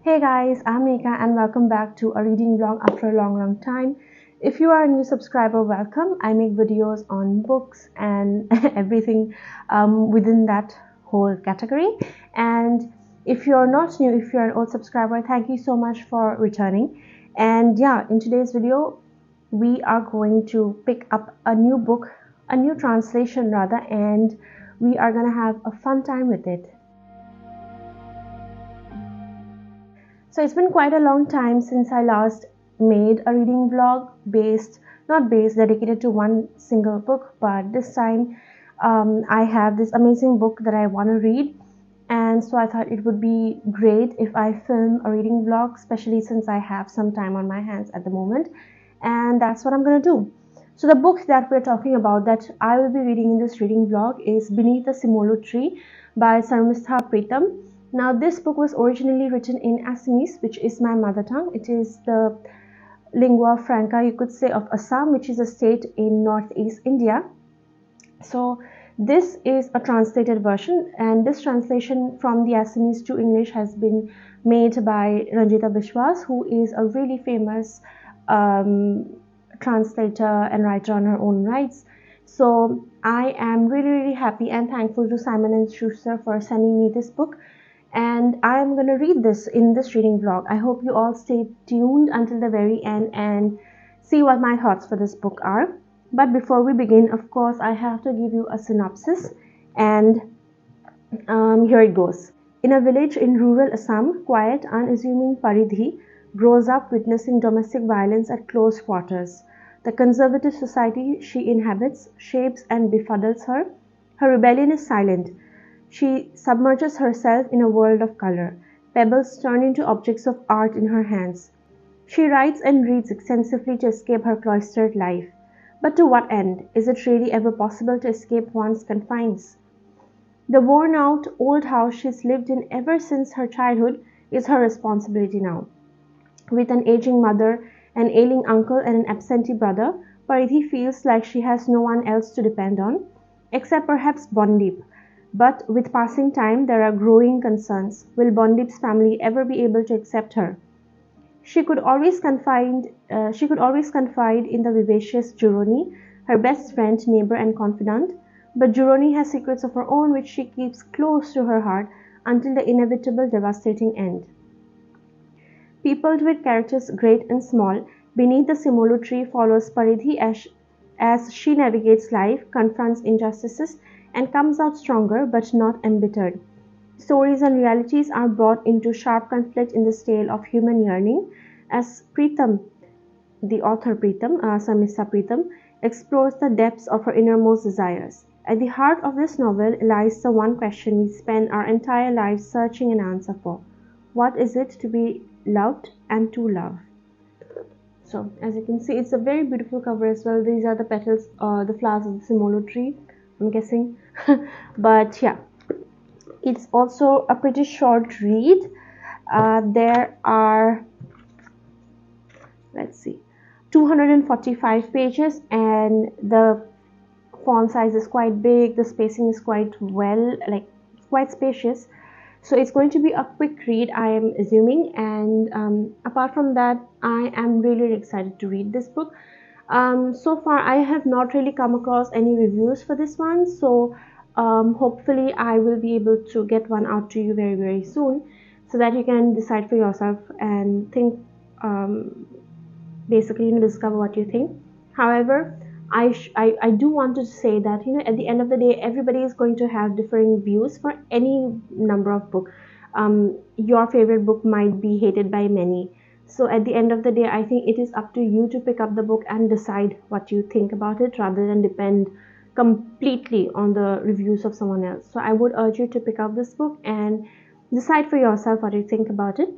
Hey guys, I'm Nika and welcome back to a reading vlog after a long time. If you are a new subscriber, welcome. I make videos on books and everything within that whole category. And if you're not new, if you're an old subscriber, thank you so much for returning. And yeah, in today's video, we are going to pick up a new book, a new translation rather, and we are gonna have a fun time with it. So it's been quite a long time since I last made a reading vlog dedicated to one single book, but this time I have this amazing book that I want to read, and so I thought it would be great if I film a reading vlog, especially since I have some time on my hands at the moment, and that's what I'm gonna do. So the book that we're talking about that I will be reading in this reading vlog is Beneath the Simolu Tree by Sarmistha Pritam. Now, this book was originally written in Assamese, which is my mother tongue. It is the lingua franca, you could say, of Assam, which is a state in northeast India. So, this is a translated version, and this translation from the Assamese to English has been made by Ranjita Biswas, who is a really famous translator and writer on her own rights. So, I am really happy and thankful to Simon & Schuster for sending me this book, and I'm going to read this in this reading vlog. I hope you all stay tuned until the very end and see what my thoughts for this book are. But before we begin, of course, I have to give you a synopsis, and here it goes. In a village in rural Assam, quiet, unassuming Paridhi grows up witnessing domestic violence at close quarters. The conservative society she inhabits shapes and befuddles her. Her rebellion is silent. She submerges herself in a world of color. Pebbles turn into objects of art in her hands. She writes and reads extensively to escape her cloistered life. But to what end? Is it really ever possible to escape one's confines? The worn-out old house she's lived in ever since her childhood is her responsibility now. With an aging mother, an ailing uncle, and an absentee brother, Paridhi feels like she has no one else to depend on, except perhaps Bondip. But with passing time, there are growing concerns. Will Bondip's family ever be able to accept her? She could always confide in the vivacious Juroni, her best friend, neighbor, and confidant. But Juroni has secrets of her own which she keeps close to her heart until the inevitable devastating end. Peopled with characters great and small, Beneath the Simolu Tree follows Paridhi as she navigates life, confronts injustices, and comes out stronger but not embittered. Stories and realities are brought into sharp conflict in this tale of human yearning as Pritam, the author Sarmistha Pritam, explores the depths of her innermost desires. At the heart of this novel lies the one question we spend our entire lives searching an answer for. What is it to be loved and to love? So, as you can see, it's a very beautiful cover as well. These are the petals, the flowers of the Simolu tree, I'm guessing. But yeah, it's also a pretty short read. There are, let's see, 245 pages, and the font size is quite big. The spacing is quite quite spacious. So it's going to be a quick read, I am assuming, and apart from that, I am really excited to read this book. So far, I have not really come across any reviews for this one, so hopefully I will be able to get one out to you very soon, so that you can decide for yourself and think, basically, discover what you think. However, I do want to say that at the end of the day, everybody is going to have differing views for any number of book. Your favorite book might be hated by many. So at the end of the day, I think it is up to you to pick up the book and decide what you think about it, rather than depend completely on the reviews of someone else. So I would urge you to pick up this book and decide for yourself what you think about it.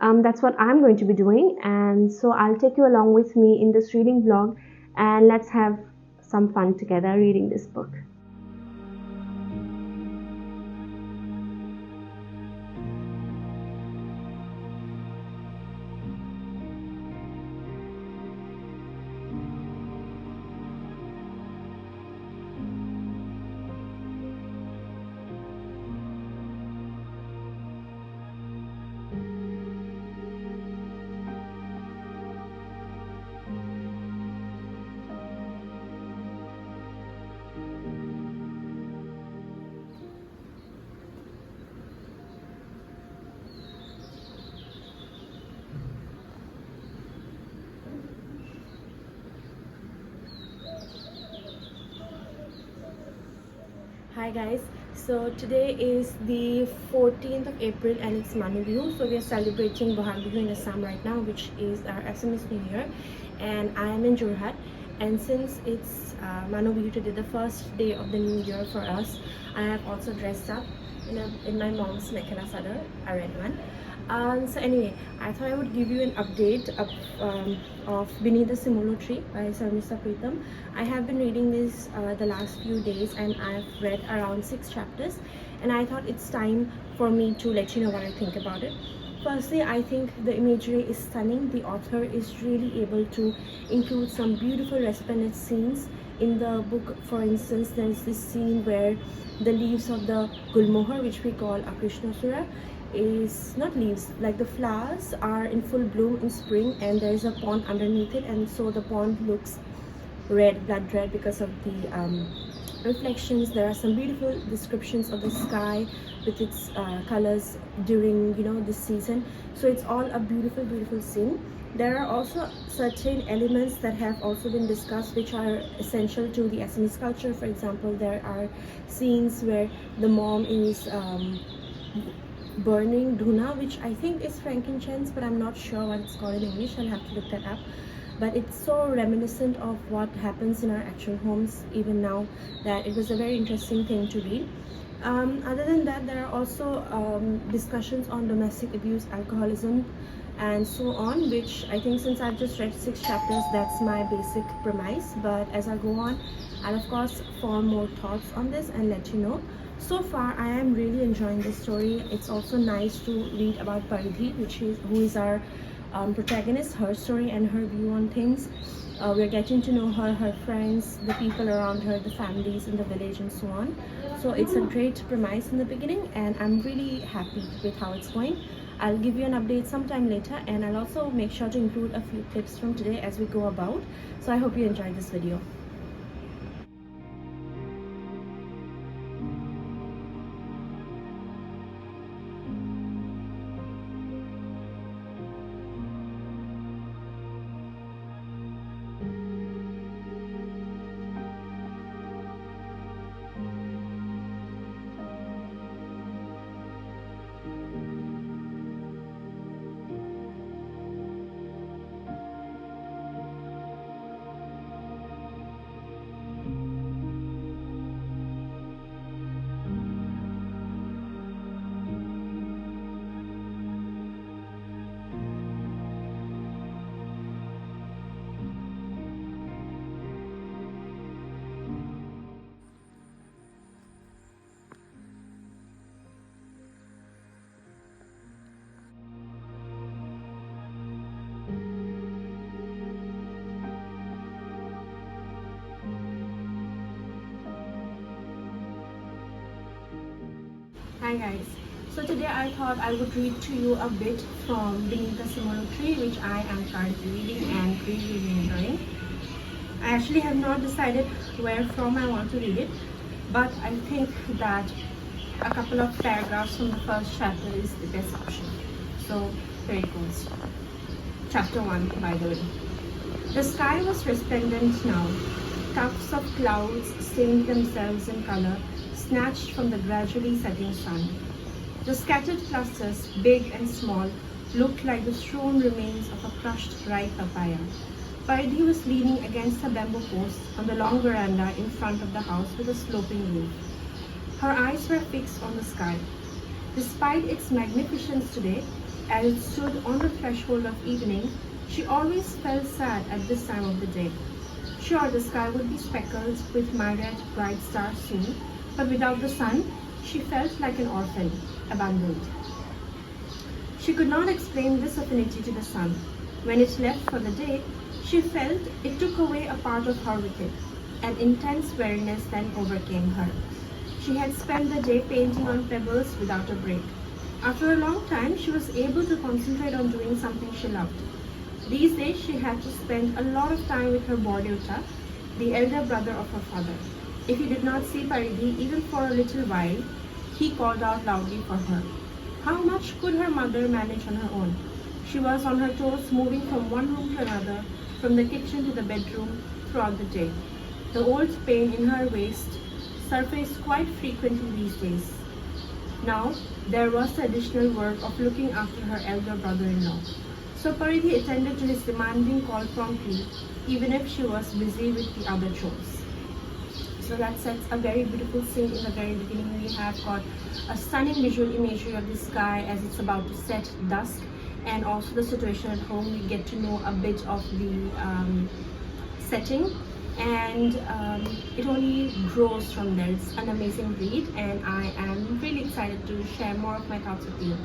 That's what I'm going to be doing, and so I'll take you along with me in this reading vlog, and let's have some fun together reading this book. Hi guys, so today is the 14th of April and it's Bihu. So we are celebrating Bohag Bihu in Assam right now, which is our Assamese New Year, and I am in Jorhat. And since it's Bihu today, the first day of the new year for us, I have also dressed up in my mom's mekhela sadar, a red one. So anyway, I thought I would give you an update of Beneath the Simolu Tree by Sarmistha Pritam. I have been reading this the last few days and I've read around 6 chapters, and I thought it's time for me to let you know what I think about it. Firstly, I think the imagery is stunning. The author is really able to include some beautiful resplendent scenes. In the book, for instance, there's this scene where the leaves of the gulmohar, which we call a Krishnasura, is not leaves, like the flowers are in full bloom in spring, and there is a pond underneath it, and so the pond looks red, blood red, because of the reflections. There are some beautiful descriptions of the sky with its colors during this season. So it's all a beautiful scene. There are also certain elements that have also been discussed which are essential to the Assamese culture. For example, there are scenes where the mom is burning dhuna, which I think is frankincense, but I'm not sure what it's called in English. I'll have to look that up. But it's so reminiscent of what happens in our actual homes even now that it was a very interesting thing to read. Other than that, there are also discussions on domestic abuse, alcoholism, and so on, which I think, since I've just read 6 chapters, that's my basic premise. But as I go on, I'll of course form more thoughts on this and let you know. So far, I am really enjoying this story. It's also nice to read about Paridhi, who is our protagonist, her story and her view on things. We're getting to know her, her friends, the people around her, the families in the village, and so on. So it's a great premise in the beginning, and I'm really happy with how it's going. I'll give you an update sometime later, and I'll also make sure to include a few clips from today as we go about. So I hope you enjoyed this video. Hi guys, so today I thought I would read to you a bit from Beneath the Simolu Tree, which I am currently reading and really enjoying. I actually have not decided where from I want to read it, but I think that a couple of paragraphs from the first chapter is the best option. So here it goes. Chapter 1, by the way. The sky was resplendent now. Tufts of clouds stained themselves in color, snatched from the gradually setting sun. The scattered clusters, big and small, looked like the strewn remains of a crushed ripe papaya. Paridhi was leaning against a bamboo post on the long veranda in front of the house with a sloping roof. Her eyes were fixed on the sky. Despite its magnificence today, as it stood on the threshold of evening, she always felt sad at this time of the day. Sure, the sky would be speckled with myriad bright stars soon, but without the sun, she felt like an orphan, abandoned. She could not explain this affinity to the sun. When it left for the day, she felt it took away a part of her with it. An intense weariness then overcame her. She had spent the day painting on pebbles without a break. After a long time, she was able to concentrate on doing something she loved. These days, she had to spend a lot of time with her Bordeuta, the elder brother of her father. If he did not see Paridhi even for a little while, he called out loudly for her. How much could her mother manage on her own? She was on her toes, moving from one room to another, from the kitchen to the bedroom, throughout the day. The old pain in her waist surface quite frequently these days. Now, there was the additional work of looking after her elder brother-in-law. So Paridhi attended to his demanding call promptly, even if she was busy with the other chores. So that sets a very beautiful scene in the very beginning. We have got a stunning visual imagery of the sky as it's about to set dusk, and also the situation at home. We get to know a bit of the setting, and it only grows from there. It's an amazing read, and I am really excited to share more of my thoughts with you.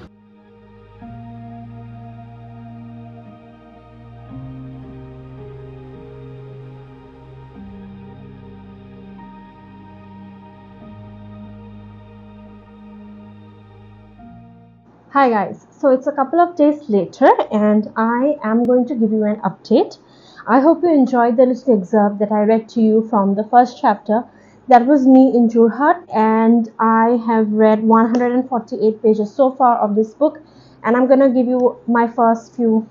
Hi guys, so it's a couple of days later and I am going to give you an update. I hope you enjoyed the little excerpt that I read to you from the first chapter. That was me in Jorhat, and I have read 148 pages so far of this book, and I'm going to give you my first few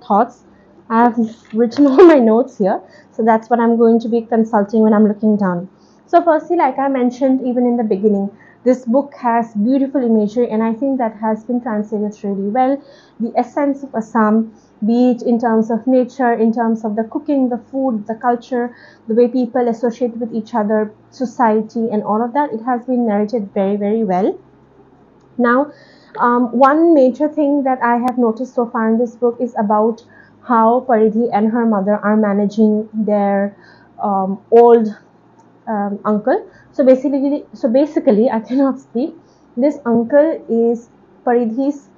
thoughts. I have written all my notes here, so that's what I'm going to be consulting when I'm looking down. So firstly, like I mentioned even in the beginning, this book has beautiful imagery, and I think that has been translated really well. The essence of Assam, be it in terms of nature, in terms of the cooking, the food, the culture, the way people associate with each other, society, and all of that, it has been narrated very, very well. Now, one major thing that I have noticed so far in this book is about how Paridhi and her mother are managing their old uncle. So basically, I cannot speak. This uncle is Paridhi's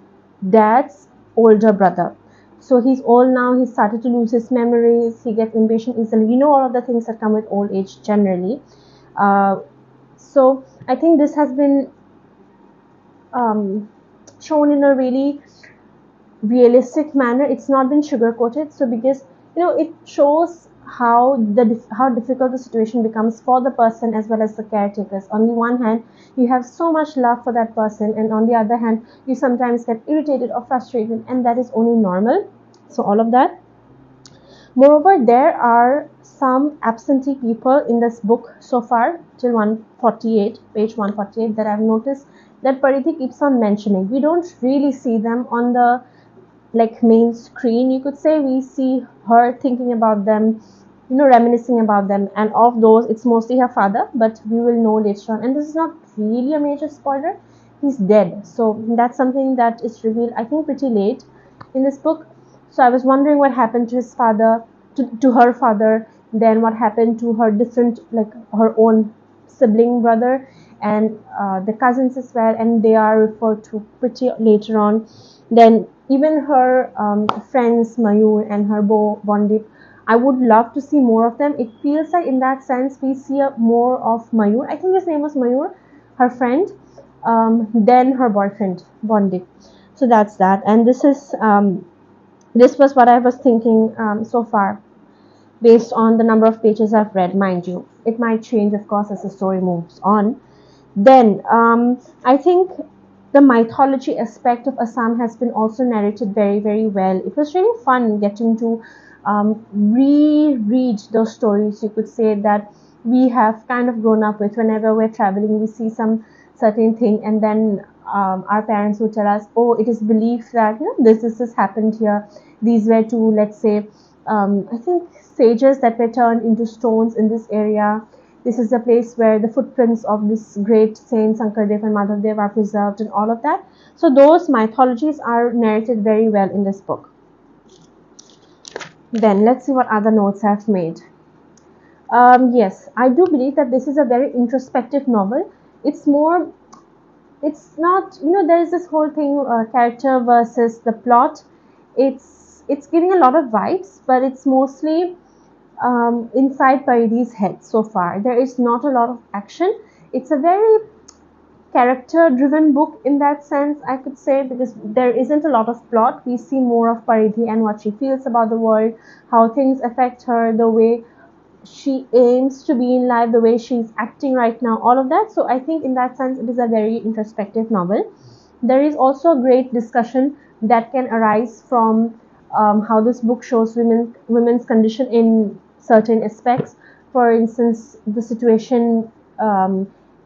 dad's older brother. So he's old now. He started to lose his memories. He gets impatient easily. You know all of the things that come with old age generally. So I think this has been shown in a really realistic manner. It's not been sugar coated. So because it shows how difficult the situation becomes for the person as well as the caretakers. On the one hand, you have so much love for that person, and on the other hand, you sometimes get irritated or frustrated, and that is only normal. So all of that. Moreover, there are some absentee people in this book so far till 148, page 148, that I've noticed that Paridhi keeps on mentioning. We don't really see them on the main screen, you could say. We see her thinking about them, reminiscing about them, and of those it's mostly her father, but we will know later on, and this is not really a major spoiler. He's dead, so that's something that is revealed, I think, pretty late in this book. So I was wondering what happened to his father, to her father, then what happened to her different, her own sibling brother, and the cousins as well, and they are referred to pretty later on. Then even her friends Mayur and her Bondip, I would love to see more of them. It feels like in that sense we see more of Mayur. I think his name was Mayur, her friend, than her boyfriend Bondip. So that's that. And this was what I was thinking so far, based on the number of pages I've read. Mind you, it might change, of course, as the story moves on. Then I think the mythology aspect of Assam has been also narrated very, very well. It was really fun getting to reread those stories, you could say, that we have kind of grown up with. Whenever we're traveling, we see some certain thing, and then our parents would tell us, oh, it is believed that this has happened here. These were two, let's say, I think, sages that were turned into stones in this area. This is the place where the footprints of this great saints Sankardev and Madhavdev are preserved, and all of that. So those mythologies are narrated very well in this book. Then let's see what other notes I've made. Yes, I do believe that this is a very introspective novel. It's not, there is this whole thing, character versus the plot. It's giving a lot of vibes, but it's mostly inside Paridhi's head so far. There is not a lot of action. It's a very character-driven book in that sense, I could say, because there isn't a lot of plot. We see more of Paridhi and what she feels about the world, how things affect her, the way she aims to be in life, the way she's acting right now, all of that. So I think in that sense it is a very introspective novel. There is also a great discussion that can arise from how this book shows women's condition in certain aspects. For instance, the situation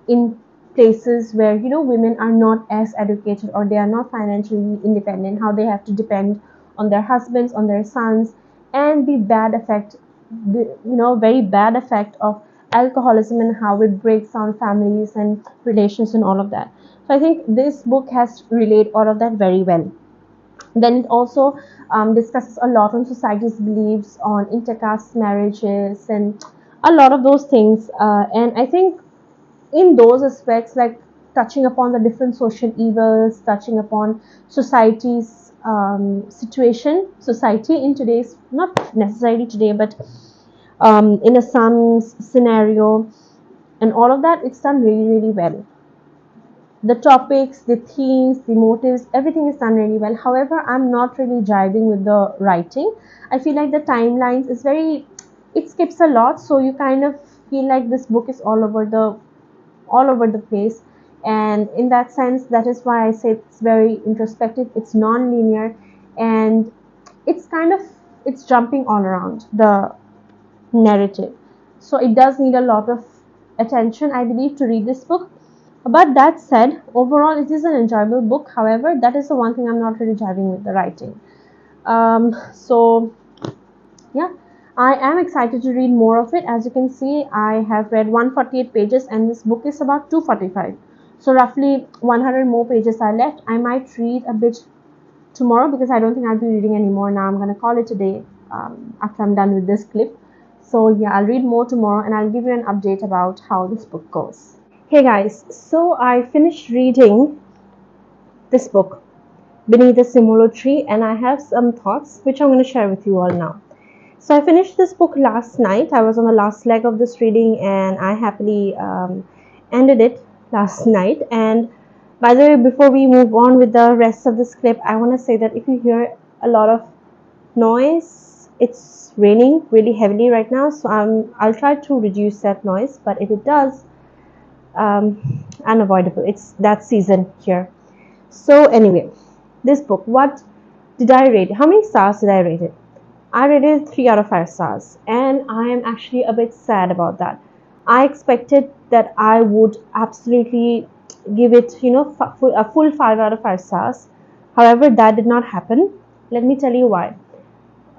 in places where women are not as educated or they are not financially independent, how they have to depend on their husbands, on their sons, and the bad effect, the very bad effect of alcoholism and how it breaks down families and relations and all of that. So I think this book has relayed all of that very well. Then it also discusses a lot on society's beliefs on intercaste marriages and a lot of those things. And I think in those aspects, like touching upon the different social evils, touching upon society's situation, society in today's, not necessarily today, but in Assam's scenario and all of that, it's done really, really well. The topics, the themes, the motives, everything is done really well. However, I'm not really jiving with the writing. I feel like the timelines is very, it skips a lot, so you kind of feel like this book is all over the place. And in that sense, that is why I say it's very introspective, it's non-linear, and it's kind of, it's jumping all around the narrative. So it does need a lot of attention, I believe, to read this book. But that said, overall it is an enjoyable book. However, that is the one thing I'm not really driving with the writing. So yeah, I am excited to read more of it. As you can see, I have read 148 pages and this book is about 245. So roughly 100 more pages are left. I might read a bit tomorrow because I don't think I'll be reading anymore now. I'm going to call it a day after I'm done with this clip. So yeah, I'll read more tomorrow and I'll give you an update about how this book goes. Hey guys, so I finished reading this book, Beneath the Simolu Tree, and I have some thoughts which I'm going to share with you all now. So I finished this book last night. I was on the last leg of this reading and I happily ended it last night. And by the way, before we move on with the rest of this clip, I want to say that if you hear a lot of noise, it's raining really heavily right now, so I'll try to reduce that noise, but if it does, unavoidable. It's that season here. So anyway, this book, what did I rate? How many stars did I rate it? I rated 3 out of 5 stars, and I am actually a bit sad about that. I expected that I would absolutely give it, a full 5 out of 5 stars. However, that did not happen. Let me tell you why.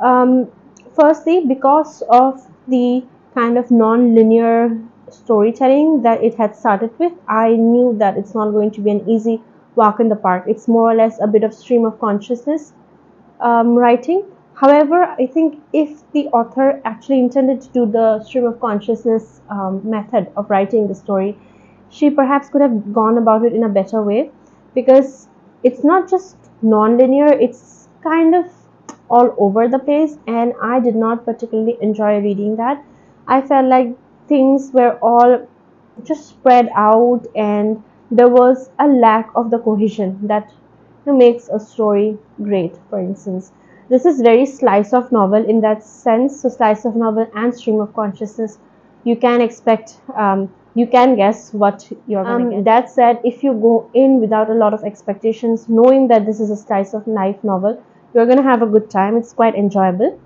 Um, Firstly, because of the kind of non-linear storytelling that it had started with, I knew that it's not going to be an easy walk in the park. It's more or less a bit of stream of consciousness writing. However, I think if the author actually intended to do the stream of consciousness method of writing the story, she perhaps could have gone about it in a better way, because it's not just non-linear, it's kind of all over the place, and I did not particularly enjoy reading that. I felt like things were all just spread out and there was a lack of the cohesion that makes a story great. For instance, this is very slice of novel in that sense. So slice of novel and stream of consciousness, you can expect, you can guess what you're going to get. That said, if you go in without a lot of expectations, knowing that this is a slice of life novel, you're going to have a good time. It's quite enjoyable.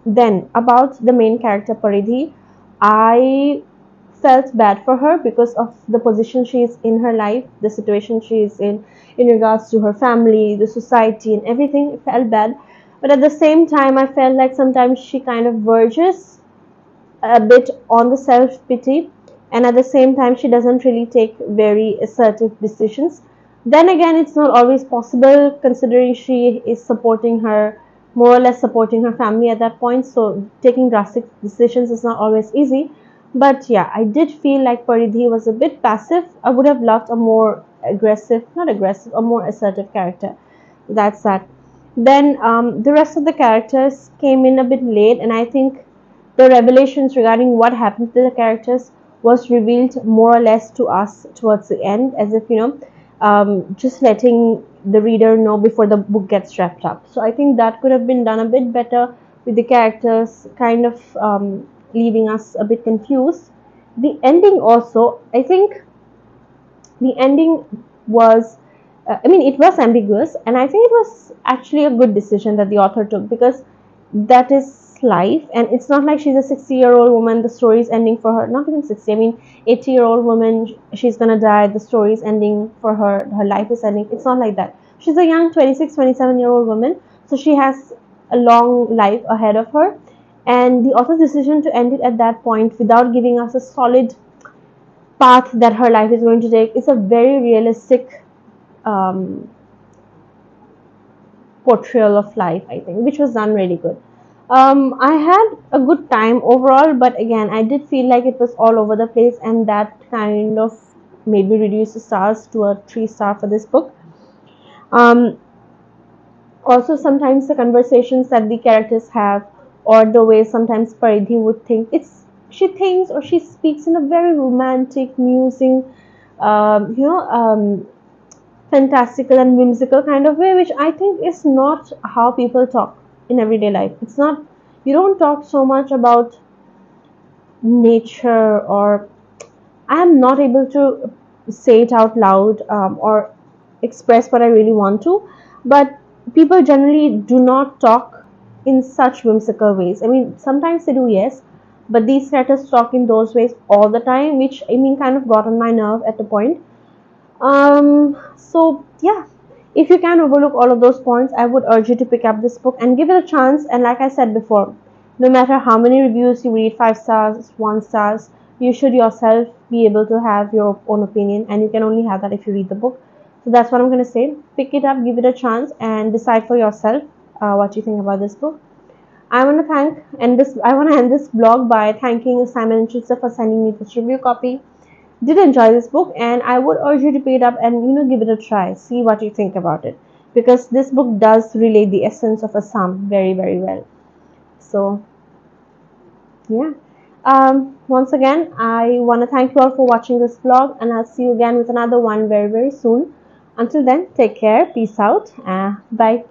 Then about the main character Paridhi, I felt bad for her because of the position she is in her life, the situation she is in regards to her family, the society, and everything. It felt bad, but at the same time, I felt like sometimes she kind of verges a bit on the self-pity, and at the same time, she doesn't really take very assertive decisions. Then again, it's not always possible considering she is supporting her, more or less supporting her family at that point, so taking drastic decisions is not always easy. But yeah, I did feel like Paridhi was a bit passive. I would have loved a more aggressive, not aggressive, a more assertive character. That's that. Then the rest of the characters came in a bit late, and I think the revelations regarding what happened to the characters was revealed more or less to us towards the end, as if just letting the reader know before the book gets wrapped up. So I think that could have been done a bit better, with the characters kind of leaving us a bit confused. The ending also, I think the ending was, it was ambiguous, and I think it was actually a good decision that the author took, because that is life, and it's not like she's a 60-year-old woman, the story is ending for her. Not even 60, I mean 80-year-old woman, she's gonna die, the story is ending for her, her life is ending. It's not like that. She's a young 26, 27-year-old woman, so she has a long life ahead of her, and the author's decision to end it at that point without giving us a solid path that her life is going to take is a very realistic um, portrayal of life, I think, which was done really good. I had a good time overall, but again, I did feel like it was all over the place, and that kind of made me reduce the stars to a 3 star for this book. Um, Also, sometimes the conversations that the characters have, or the way sometimes Paridhi would think, she thinks or she speaks in a very romantic, musing, fantastical and whimsical kind of way, which I think is not how people talk in everyday life. It's not, you don't talk so much about nature, or I am not able to say it out loud, or express what I really want to, but people generally do not talk in such whimsical ways. I mean, sometimes they do, yes, but these characters talk in those ways all the time, which I mean kind of got on my nerve at the point. So yeah, if you can overlook all of those points, I would urge you to pick up this book and give it a chance. And like I said before, no matter how many reviews you read, 5 stars, 1 stars, you should yourself be able to have your own opinion, and you can only have that if you read the book. So that's what I'm going to say. Pick it up, give it a chance, and decide for yourself what you think about this book. I want to end this blog by thanking Simon and Schuster for sending me this review copy. Did enjoy this book, and I would urge you to pick it up and give it a try, see what you think about it, because this book does relate the essence of Assam very, very well. So yeah, once again, I want to thank you all for watching this vlog, and I'll see you again with another one very, very soon. Until then, take care, peace out, bye.